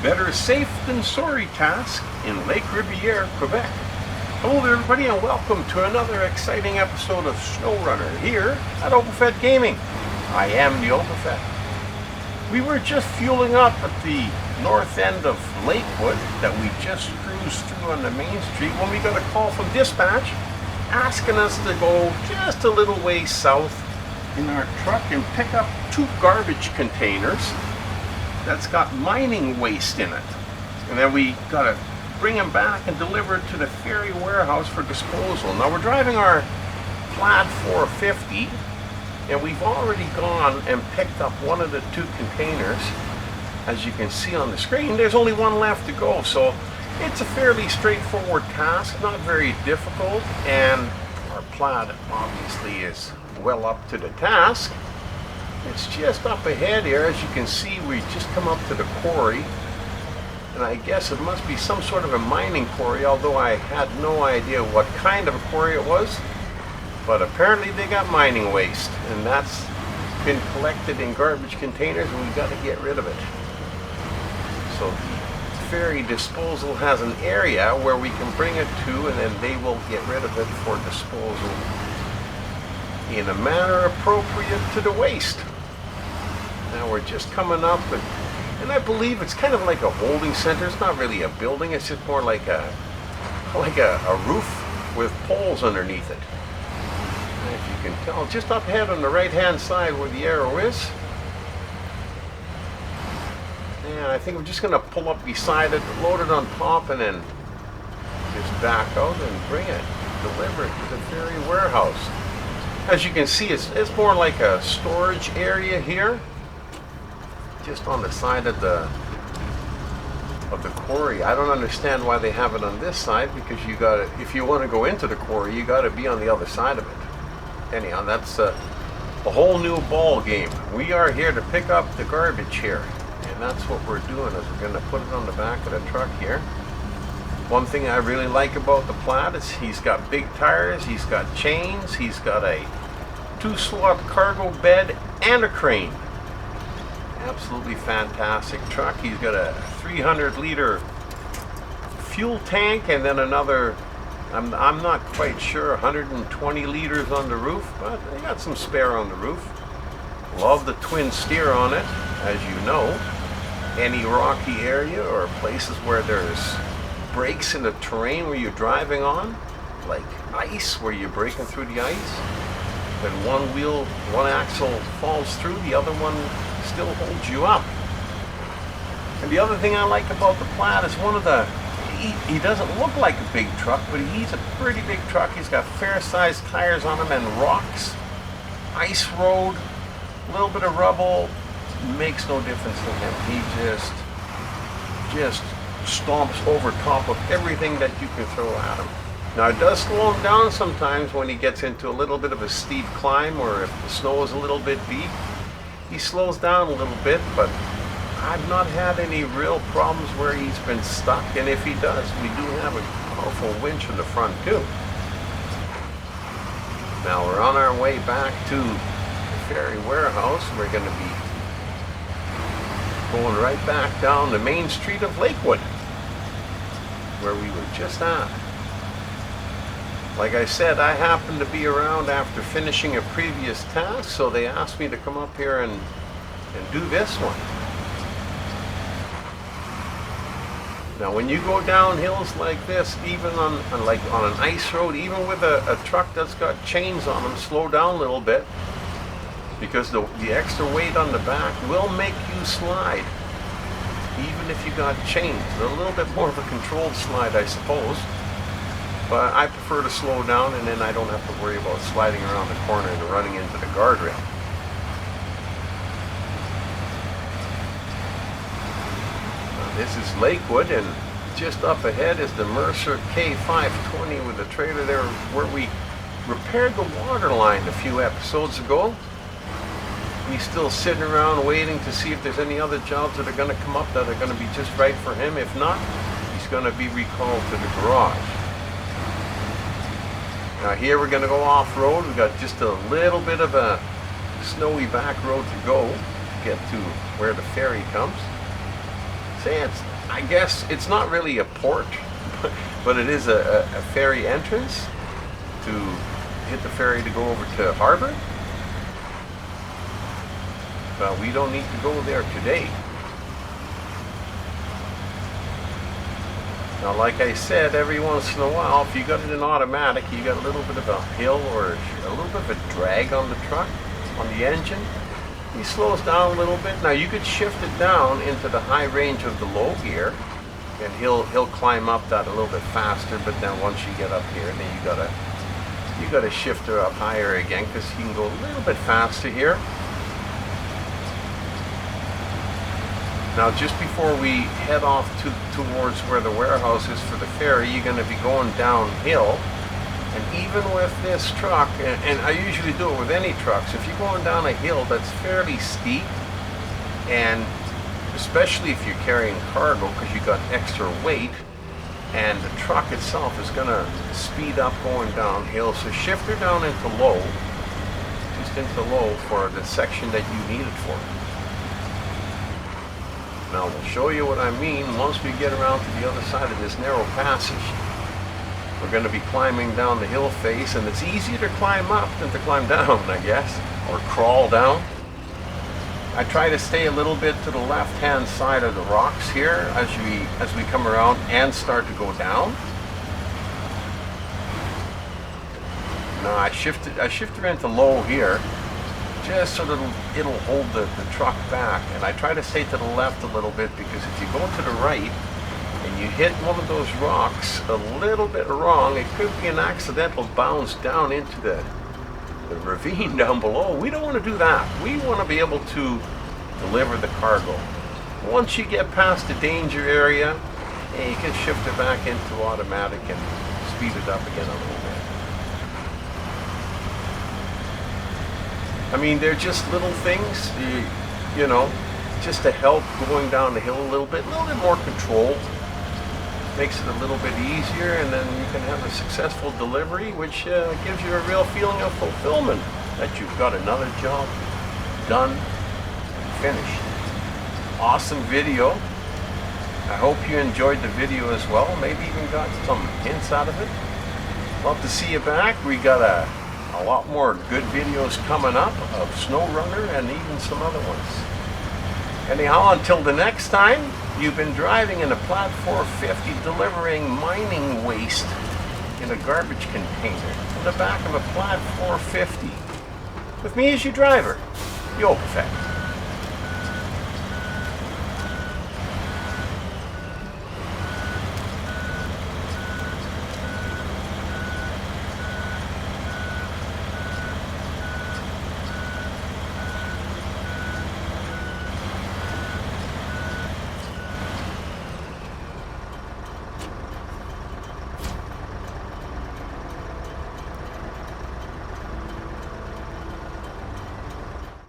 Better safe than sorry task in Lake Ribiere, Quebec. Hello there everybody and welcome to another exciting episode of SnowRunner here at Overfed Gaming. I am the Overfed. We were just fueling up at the north end of Lakewood that we just cruised through on the main street when we got a call from dispatch asking us to go just a little way south in our truck and pick up 2 garbage containers that's got mining waste in it. And then we gotta bring them back and deliver it to the Ferry Warehouse for disposal. Now we're driving our PLAD 450 and we've already gone and picked up one of the 2 containers. As you can see on the screen, there's only one left to go, so it's a fairly straightforward task, not very difficult, and our PLAD obviously is well up to the task. It's just up ahead here. As you can see, we just come up to the quarry, and I guess it must be some sort of a mining quarry, although I had no idea what kind of a quarry it was. But apparently they got mining waste, and that's been collected in garbage containers, and we've got to get rid of it. So the ferry disposal has an area where we can bring it to, and then they will get rid of it for disposal in a manner appropriate to the waste. Now we're just coming up, and I believe it's kind of like a holding center. It's not really a building, it's just more like a roof with poles underneath it. And if you can tell, just up ahead on the right hand side where the arrow is. And I think we're just going to pull up beside it, load it on top, and then just back out and bring it, deliver it to the Ferry Warehouse. As you can see, it's more like a storage area here, just on the side of the quarry. I don't understand why they have it on this side, because you got to, if you want to go into the quarry, you got to be on the other side of it. Anyhow, that's a whole new ball game. We are here to pick up the garbage here. And that's what we're doing, is we're going to put it on the back of the truck here. One thing I really like about the PLAD is he's got big tires, he's got chains, he's got a 2-slot cargo bed and a crane. Absolutely fantastic truck. He's got a 300-liter fuel tank and then another, I'm not quite sure, 120 liters on the roof, but they got some spare on the roof. Love the twin steer on it, as you know. Any rocky area or places where there's breaks in the terrain where you're driving on, like ice where you're breaking through the ice, when one axle falls through, the other one still holds you up. And the other thing I like about the PLAD is he doesn't look like a big truck, but he's a pretty big truck. He's got fair-sized tires on him, and rocks, ice road, a little bit of rubble, makes no difference to him. He just stomps over top of everything that you can throw at him. Now it does slow him down sometimes when he gets into a little bit of a steep climb, or if the snow is a little bit deep. He slows down a little bit, but I've not had any real problems where he's been stuck, and if he does, we do have a powerful winch in the front too. Now we're on our way back to the Ferry Warehouse. We're going to be going right back down the main street of Lakewood, where we were just at. Like I said, I happened to be around after finishing a previous task, so they asked me to come up here and do this one. Now when you go down hills like this, even on an ice road, even with a truck that's got chains on them, slow down a little bit, because the extra weight on the back will make you slide, even if you got chains. A little bit more of a controlled slide, I suppose, but I prefer to slow down, and then I don't have to worry about sliding around the corner and running into the guardrail. Now, this is Lakewood, and just up ahead is the Mercer K520 with the trailer there where we repaired the water line a few episodes ago. He's still sitting around waiting to see if there's any other jobs that are going to come up that are going to be just right for him. If not, he's going to be recalled to the garage. Now here we're going to go off-road. We've got just a little bit of a snowy back road to go to get to where the ferry comes. say I guess it's not really a port, but it is a ferry entrance to hit the ferry to go over to harbor. But we don't need to go there today. Now, like I said, every once in a while, if you got it in automatic, you got a little bit of a hill or a little bit of a drag on the truck, on the engine. He slows down a little bit. Now, you could shift it down into the high range of the low gear, and he'll climb up that a little bit faster. But then once you get up here, then you gotta shift her up higher again, because he can go a little bit faster here. Now, just before we head off towards where the warehouse is for the ferry, you're going to be going downhill. And even with this truck, and I usually do it with any trucks, if you're going down a hill that's fairly steep, and especially if you're carrying cargo because you got extra weight, and the truck itself is going to speed up going downhill, so shift her down into low, just into low for the section that you need it for. Now, we'll show you what I mean once we get around to the other side of this narrow passage. We're going to be climbing down the hill face, and it's easier to climb up than to climb down, I guess, or crawl down. I try to stay a little bit to the left-hand side of the rocks here as we come around and start to go down. Now, I shift her into low here, just so that it'll hold the truck back. And I try to stay to the left a little bit, because if you go to the right and you hit one of those rocks a little bit wrong, it could be an accidental bounce down into the ravine down below. We don't want to do that. We want to be able to deliver the cargo. Once you get past the danger area, you can shift it back into automatic and speed it up again a little bit. I mean, they're just little things, you know, just to help going down the hill a little bit more controlled. Makes it a little bit easier, and then you can have a successful delivery, which gives you a real feeling of fulfillment that you've got another job done and finished. Awesome video. I hope you enjoyed the video as well. Maybe even got some hints out of it. Love to see you back. We got a lot more good videos coming up of SnowRunner and even some other ones. Anyhow, until the next time, you've been driving in a PLAD 450 delivering mining waste in a garbage container in the back of a PLAD 450 with me as your driver, the overcast.